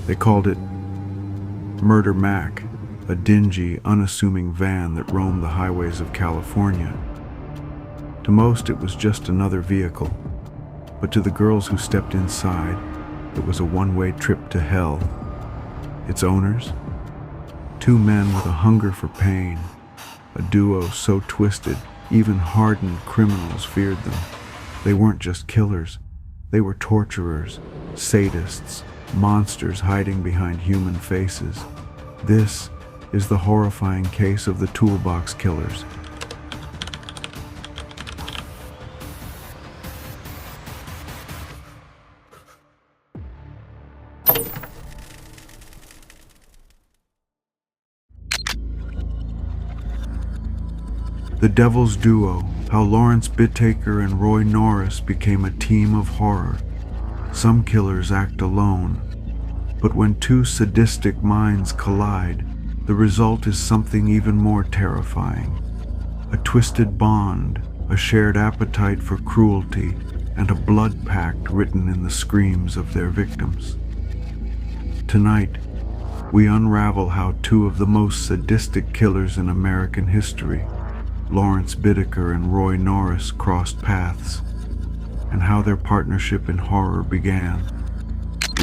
They called it Murder Mac, a dingy, unassuming van that roamed the highways of California. To most, it was just another vehicle, but to the girls who stepped inside, it was a one-way trip to hell. Its owners? Two men with a hunger for pain, a duo so twisted, even hardened criminals feared them. They weren't just killers, they were torturers, sadists, monsters hiding behind human faces. This is the horrifying case of the Toolbox Killers. The Devil's Duo, how Lawrence Bittaker and Roy Norris became a team of horror. Some killers act alone, but when two sadistic minds collide, the result is something even more terrifying. A twisted bond, a shared appetite for cruelty, and a blood pact written in the screams of their victims. Tonight, we unravel how two of the most sadistic killers in American history, Lawrence Bittaker and Roy Norris, crossed paths, and how their partnership in horror began.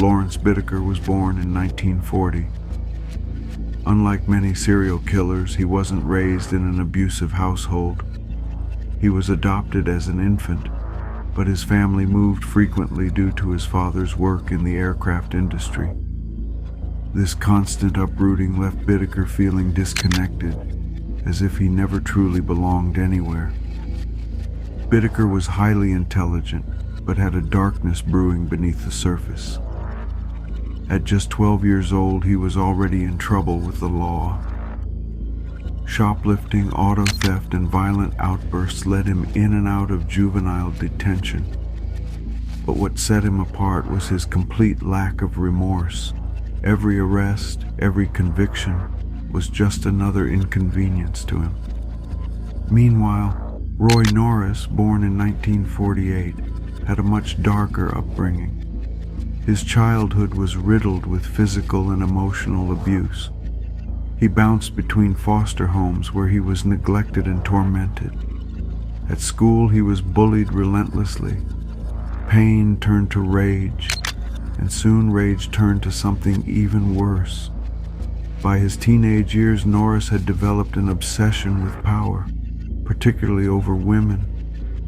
Lawrence Bittaker was born in 1940. Unlike many serial killers, he wasn't raised in an abusive household. He was adopted as an infant, but his family moved frequently due to his father's work in the aircraft industry. This constant uprooting left Bittaker feeling disconnected, as if he never truly belonged anywhere. Bittaker was highly intelligent, but had a darkness brewing beneath the surface. At just 12 years old, he was already in trouble with the law. Shoplifting, auto theft, and violent outbursts led him in and out of juvenile detention. But what set him apart was his complete lack of remorse. Every arrest, every conviction, was just another inconvenience to him. Meanwhile, Roy Norris, born in 1948, had a much darker upbringing. His childhood was riddled with physical and emotional abuse. He bounced between foster homes where he was neglected and tormented. At school, he was bullied relentlessly. Pain turned to rage, and soon rage turned to something even worse. By his teenage years, Norris had developed an obsession with power, particularly over women.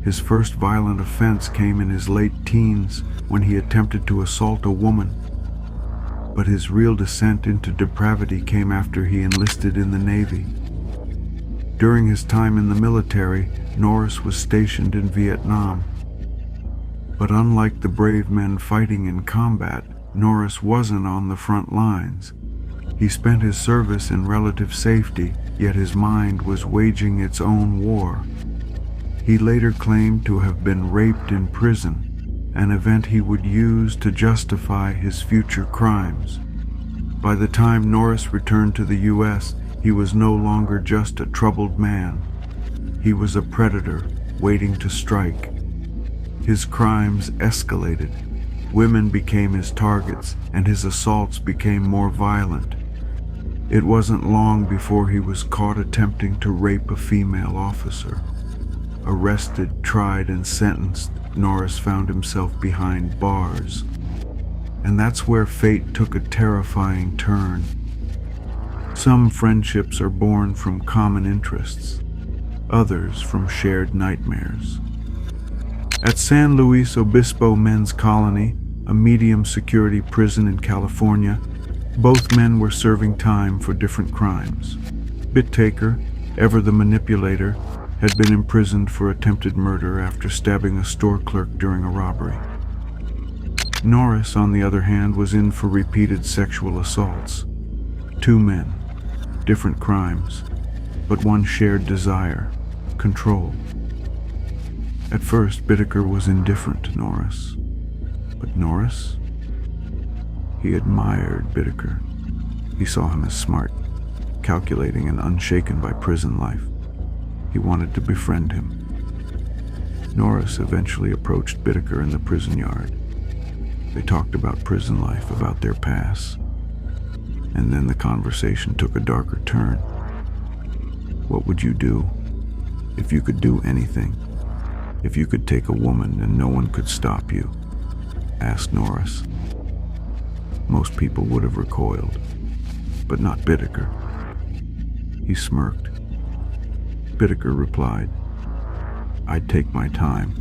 His first violent offense came in his late teens when he attempted to assault a woman. But his real descent into depravity came after he enlisted in the Navy. During his time in the military, Norris was stationed in Vietnam. But unlike the brave men fighting in combat, Norris wasn't on the front lines. He spent his service in relative safety, yet his mind was waging its own war. He later claimed to have been raped in prison, an event he would use to justify his future crimes. By the time Norris returned to the U.S., he was no longer just a troubled man. He was a predator waiting to strike. His crimes escalated. Women became his targets, and his assaults became more violent. It wasn't long before he was caught attempting to rape a female officer. Arrested, tried, and sentenced, Norris found himself behind bars. And that's where fate took a terrifying turn. Some friendships are born from common interests, others from shared nightmares. At San Luis Obispo Men's Colony, a medium-security prison in California, both men were serving time for different crimes. Bittaker, ever the manipulator, had been imprisoned for attempted murder after stabbing a store clerk during a robbery. Norris, on the other hand, was in for repeated sexual assaults. Two men, different crimes, but one shared desire: control. At first, Bittaker was indifferent to Norris. But Norris? He admired Bittaker. He saw him as smart, calculating, and unshaken by prison life. He wanted to befriend him. Norris eventually approached Bittaker in the prison yard. They talked about prison life, about their past, And then the conversation took a darker turn. "What would you do if you could do anything? If you could take a woman and no one could stop you?" asked Norris. Most people would have recoiled, but not Bittaker. He smirked. Bittaker replied, "I'd take my time."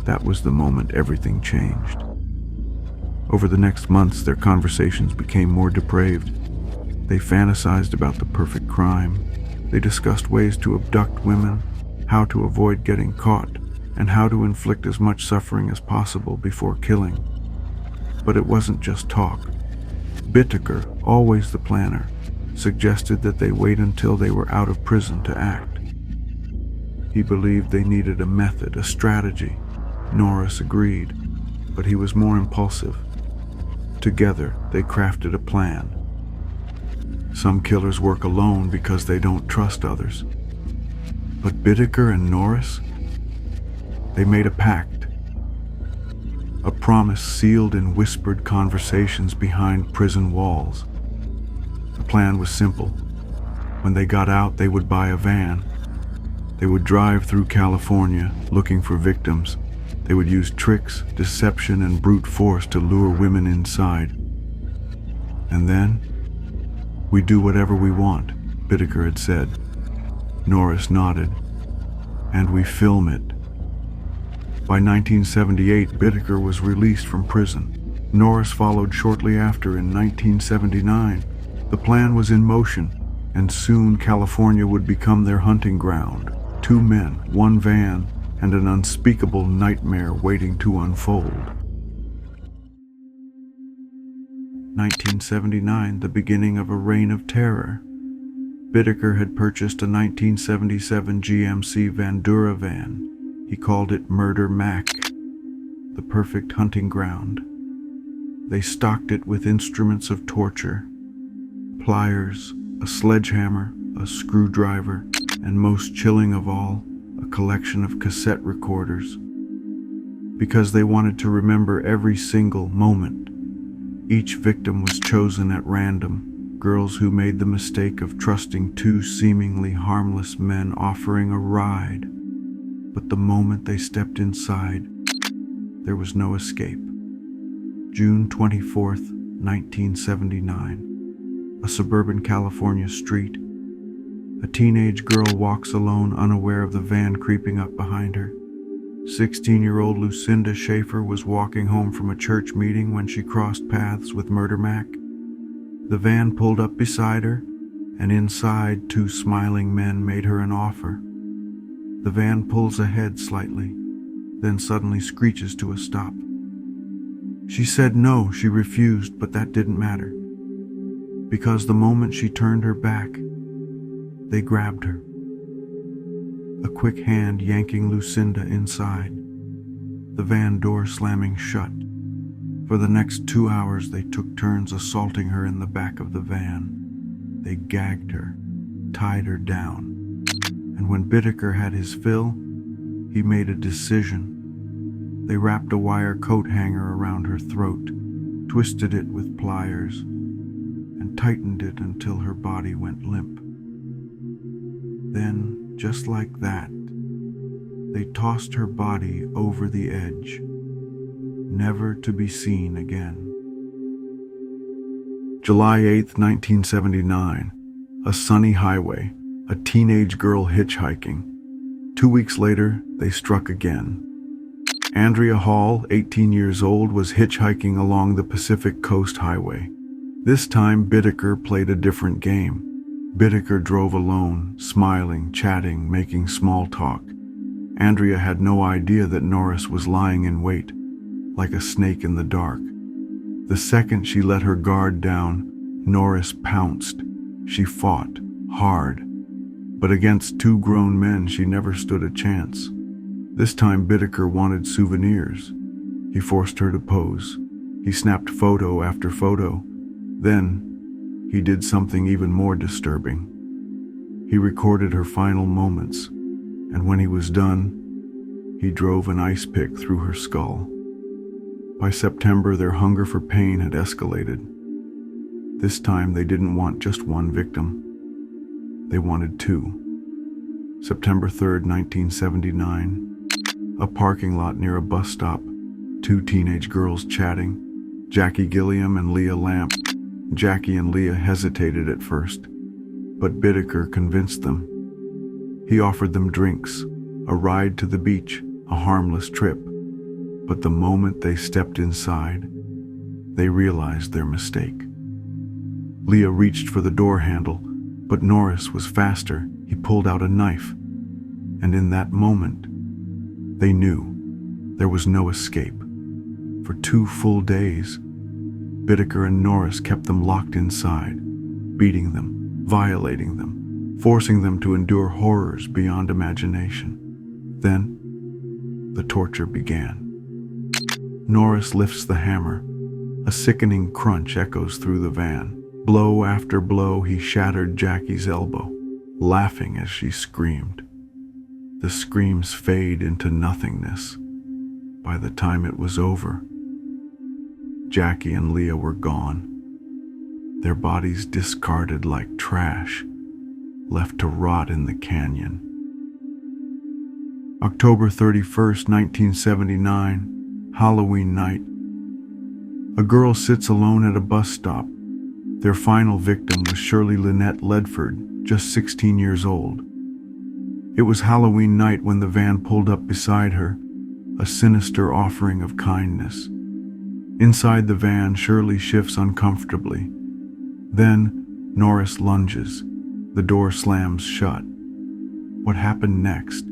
That was the moment everything changed. Over the next months, their conversations became more depraved. They fantasized about the perfect crime. They discussed ways to abduct women, how to avoid getting caught, and how to inflict as much suffering as possible before killing. But it wasn't just talk. Bittaker, always the planner, suggested that they wait until they were out of prison to act. He believed they needed a method, a strategy. Norris agreed, but he was more impulsive. Together, they crafted a plan. Some killers work alone because they don't trust others. But Bittaker and Norris, they made a pact. A promise sealed in whispered conversations behind prison walls. The plan was simple. When they got out, they would buy a van. They would drive through California looking for victims. They would use tricks, deception, and brute force to lure women inside. And then, "We do whatever we want," Bittaker had said. Norris nodded. "And we film it." By 1978, Bittaker was released from prison. Norris followed shortly after in 1979. The plan was in motion, and soon California would become their hunting ground. 2 men, 1 van, and an unspeakable nightmare waiting to unfold. 1979, the beginning of a reign of terror. Bittaker had purchased a 1977 GMC Vandura van. He called it Murder Mac, the perfect hunting ground. They stocked it with instruments of torture, pliers, a sledgehammer, a screwdriver, and most chilling of all, a collection of cassette recorders. Because they wanted to remember every single moment. Each victim was chosen at random, girls who made the mistake of trusting 2 seemingly harmless men offering a ride. But the moment they stepped inside, there was no escape. June 24th, 1979. A suburban California street. A teenage girl walks alone, unaware of the van creeping up behind her. 16-year-old Lucinda Schaefer was walking home from a church meeting when she crossed paths with Murder Mac. The van pulled up beside her, and inside 2 smiling men made her an offer. The van pulls ahead slightly, then suddenly screeches to a stop. She said no, she refused, but that didn't matter. Because the moment she turned her back, they grabbed her. A quick hand yanking Lucinda inside, the van door slamming shut. For the next 2 hours, they took turns assaulting her in the back of the van. They gagged her, tied her down. And when Bittaker had his fill, he made a decision. They wrapped a wire coat hanger around her throat, twisted it with pliers, and tightened it until her body went limp. Then, just like that, they tossed her body over the edge, never to be seen again. July 8th, 1979. A sunny highway. A teenage girl hitchhiking. 2 weeks later, they struck again. Andrea Hall, 18 years old, was hitchhiking along the Pacific Coast Highway. This time, Bittaker played a different game. Bittaker drove alone, smiling, chatting, making small talk. Andrea had no idea that Norris was lying in wait, like a snake in the dark. The second she let her guard down, Norris pounced. She fought, hard. But against 2 grown men, she never stood a chance. This time, Bittaker wanted souvenirs. He forced her to pose. He snapped photo after photo. Then, he did something even more disturbing. He recorded her final moments, and when he was done, he drove an ice pick through her skull. By September, their hunger for pain had escalated. This time they didn't want just one victim. They wanted two. September 3rd, 1979. A parking lot near a bus stop. Two teenage girls chatting. Jackie Gilliam and Leah Lamp. Jackie and Leah hesitated at first, but Bittaker convinced them. He offered them drinks, a ride to the beach, a harmless trip. But the moment they stepped inside, they realized their mistake. Leah reached for the door handle, but Norris was faster. He pulled out a knife, and in that moment, they knew there was no escape. For 2 full days, Bittaker and Norris kept them locked inside, beating them, violating them, forcing them to endure horrors beyond imagination. Then, the torture began. Norris lifts the hammer. A sickening crunch echoes through the van. Blow after blow, he shattered Jackie's elbow, laughing as she screamed. The screams fade into nothingness. By the time it was over, Jackie and Leah were gone, their bodies discarded like trash, left to rot in the canyon. October 31st, 1979, Halloween night. A girl sits alone at a bus stop. Their final victim was Shirley Lynette Ledford, just 16 years old. It was Halloween night when the van pulled up beside her, a sinister offering of kindness. Inside the van, Shirley shifts uncomfortably. Then, Norris lunges. The door slams shut. What happened next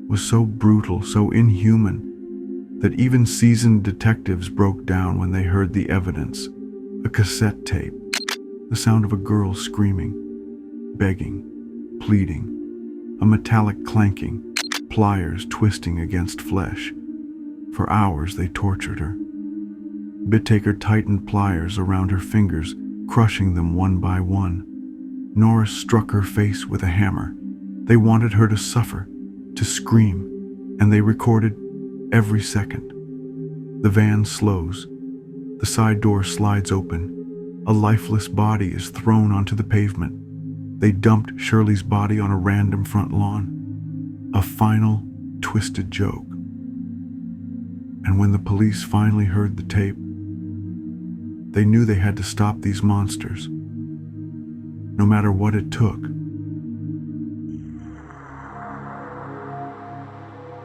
was so brutal, so inhuman, that even seasoned detectives broke down when they heard the evidence. A cassette tape, the sound of a girl screaming, begging, pleading, a metallic clanking, pliers twisting against flesh. For hours they tortured her. Bittaker tightened pliers around her fingers, crushing them one by one. Norris struck her face with a hammer. They wanted her to suffer, to scream, and they recorded every second. The van slows. The side door slides open. A lifeless body is thrown onto the pavement. They dumped Shirley's body on a random front lawn. A final, twisted joke. And when the police finally heard the tape, they knew they had to stop these monsters, no matter what it took.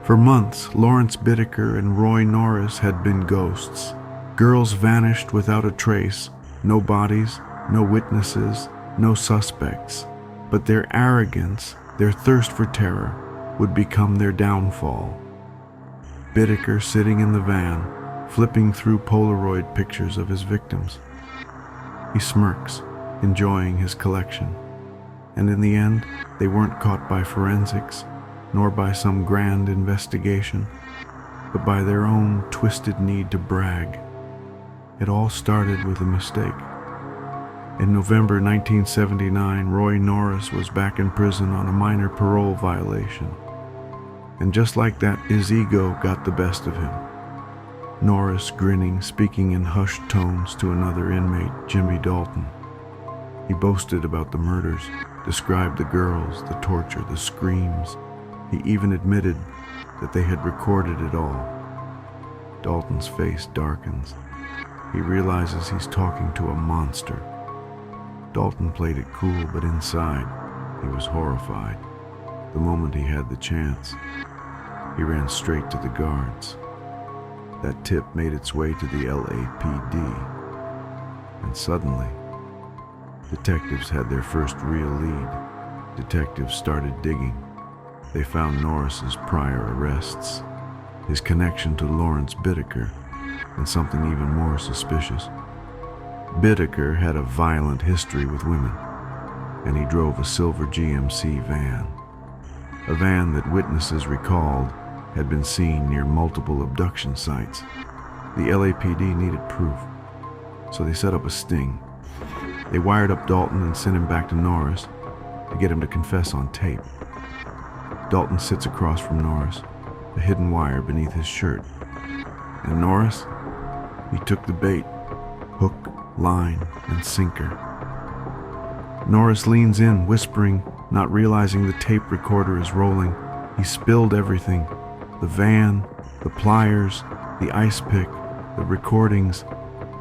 For months, Lawrence Bittaker and Roy Norris had been ghosts. Girls vanished without a trace, no bodies, no witnesses, no suspects. But their arrogance, their thirst for terror, would become their downfall. Bittaker sitting in the van, flipping through Polaroid pictures of his victims. He smirks, enjoying his collection. And in the end, they weren't caught by forensics, nor by some grand investigation, but by their own twisted need to brag. It all started with a mistake. In November 1979, Roy Norris was back in prison on a minor parole violation. And just like that, his ego got the best of him. Norris, grinning, speaking in hushed tones to another inmate, Jimmy Dalton. He boasted about the murders, described the girls, the torture, the screams. He even admitted that they had recorded it all. Dalton's face darkens. He realizes he's talking to a monster. Dalton played it cool, but inside, he was horrified. The moment he had the chance, he ran straight to the guards. That tip made its way to the LAPD. And suddenly, detectives had their first real lead. Detectives started digging. They found Norris's prior arrests, his connection to Lawrence Bittaker, and something even more suspicious. Bittaker had a violent history with women, and he drove a silver GMC van. A van that witnesses recalled had been seen near multiple abduction sites. The LAPD needed proof, so they set up a sting. They wired up Dalton and sent him back to Norris to get him to confess on tape. Dalton sits across from Norris, a hidden wire beneath his shirt. And Norris, he took the bait, hook, line, and sinker. Norris leans in, whispering, not realizing the tape recorder is rolling. He spilled everything: the van, the pliers, the ice pick, the recordings.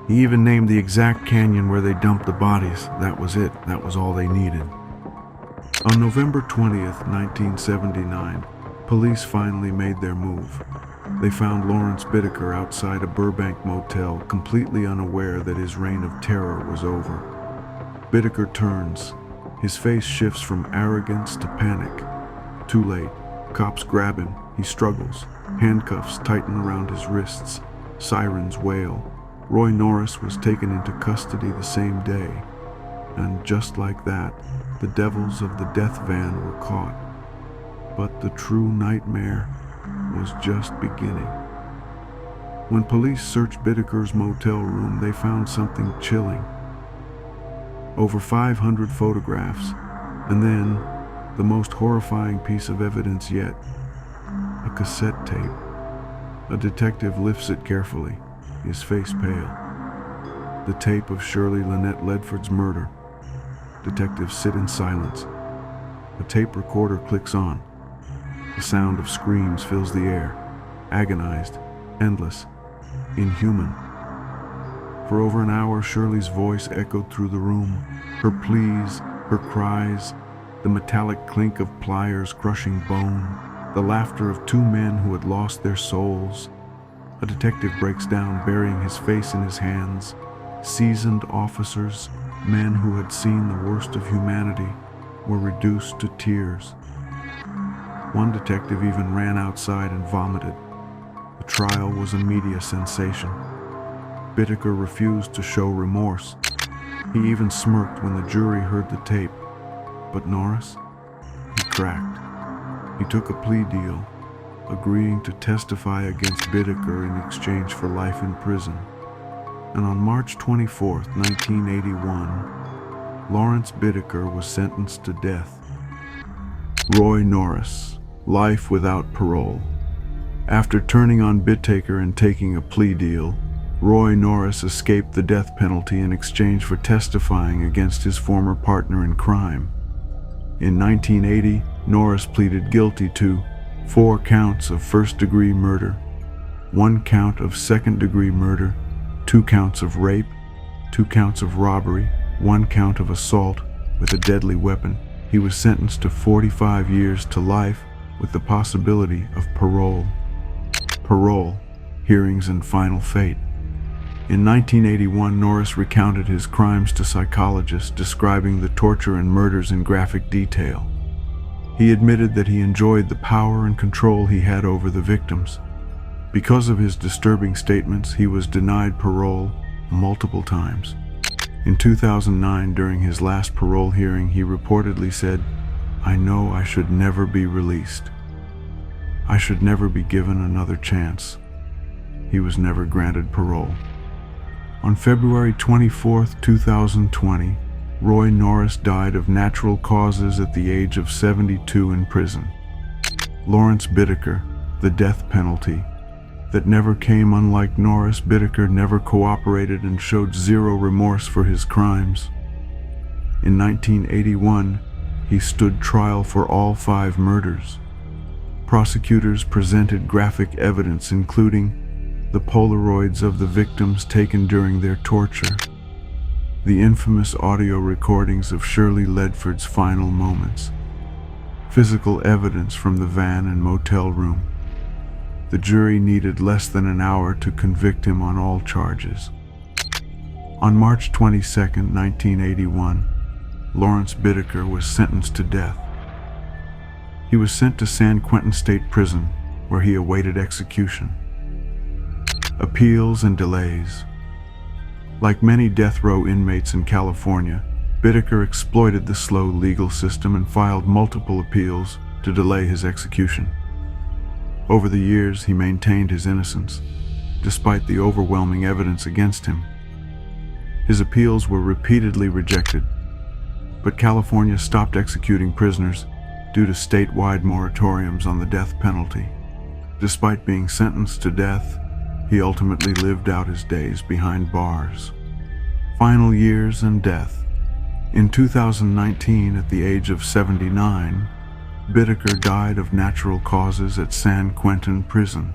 He even named the exact canyon where they dumped the bodies. That was it. That was all they needed. On November 20th, 1979, police finally made their move. They found Lawrence Bittaker outside a Burbank motel, completely unaware that his reign of terror was over. Bittaker turns. His face shifts from arrogance to panic. Too late. Cops grab him. He struggles. Handcuffs tighten around his wrists. Sirens wail. Roy Norris was taken into custody the same day. And just like that, the devils of the death van were caught. But the true nightmare was just beginning. When police searched Bittaker's motel room, they found something chilling. Over 500 photographs, and then the most horrifying piece of evidence yet: a cassette tape. A detective lifts it carefully, his face pale. The tape of Shirley Lynette Ledford's murder. Detectives sit in silence. A tape recorder clicks on. The sound of screams fills the air, agonized, endless, inhuman. For over an hour, Shirley's voice echoed through the room, her pleas, her cries, the metallic clink of pliers crushing bone, the laughter of two men who had lost their souls. A detective breaks down, burying his face in his hands. Seasoned officers, men who had seen the worst of humanity, were reduced to tears. One detective even ran outside and vomited. The trial was a media sensation. Bittaker refused to show remorse. He even smirked when the jury heard the tape. But Norris? He cracked. He took a plea deal, agreeing to testify against Bittaker in exchange for life in prison. And on March 24, 1981, Lawrence Bittaker was sentenced to death. Roy Norris, life without parole. After turning on Bittaker and taking a plea deal, Roy Norris escaped the death penalty in exchange for testifying against his former partner in crime. In 1980, Norris pleaded guilty to 4 counts of first-degree murder, 1 count of second-degree murder, 2 counts of rape, 2 counts of robbery, 1 count of assault with a deadly weapon. He was sentenced to 45 years to life with the possibility of parole. Parole, hearings, and final fate. In 1981, Norris recounted his crimes to psychologists, describing the torture and murders in graphic detail. He admitted that he enjoyed the power and control he had over the victims. Because of his disturbing statements, he was denied parole multiple times. In 2009, during his last parole hearing, he reportedly said, "I know I should never be released. I should never be given another chance." He was never granted parole. On February 24, 2020, Roy Norris died of natural causes at the age of 72 in prison. Lawrence Bittaker, the death penalty that never came. Unlike Norris, Bittaker never cooperated and showed zero remorse for his crimes. In 1981, he stood trial for all 5 murders. Prosecutors presented graphic evidence, including the Polaroids of the victims taken during their torture, the infamous audio recordings of Shirley Ledford's final moments, physical evidence from the van and motel room. The jury needed less than an hour to convict him on all charges. On March 22, 1981, Lawrence Bittaker was sentenced to death. He was sent to San Quentin State Prison, where he awaited execution. Appeals and delays. Like many death row inmates in California, Bittaker exploited the slow legal system and filed multiple appeals to delay his execution. Over the years, he maintained his innocence, despite the overwhelming evidence against him. His appeals were repeatedly rejected, but California stopped executing prisoners due to statewide moratoriums on the death penalty. Despite being sentenced to death, he ultimately lived out his days behind bars. final years and death. In 2019, at the age of 79, Bittaker died of natural causes at San Quentin prison.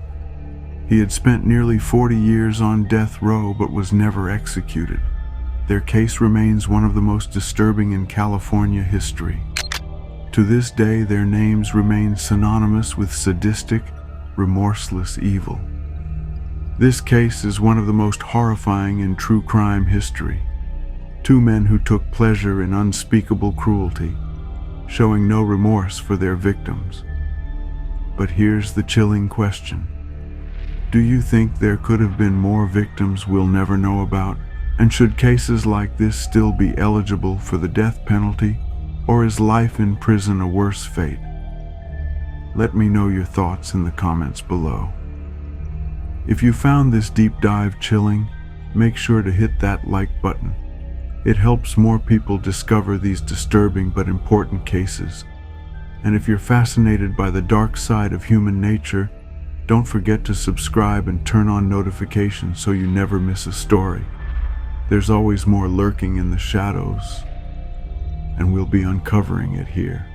He had spent nearly 40 years on death row but was never executed. Their case remains one of the most disturbing in California history. To this day, their names remain synonymous with sadistic, remorseless evil. This case is one of the most horrifying in true crime history. Two men who took pleasure in unspeakable cruelty, showing no remorse for their victims. But here's the chilling question. Do you think there could have been more victims we'll never know about? And should cases like this still be eligible for the death penalty, or is life in prison a worse fate? Let me know your thoughts in the comments below. If you found this deep dive chilling, make sure to hit that like button. It helps more people discover these disturbing but important cases. And if you're fascinated by the dark side of human nature, don't forget to subscribe and turn on notifications so you never miss a story. There's always more lurking in the shadows, and we'll be uncovering it here.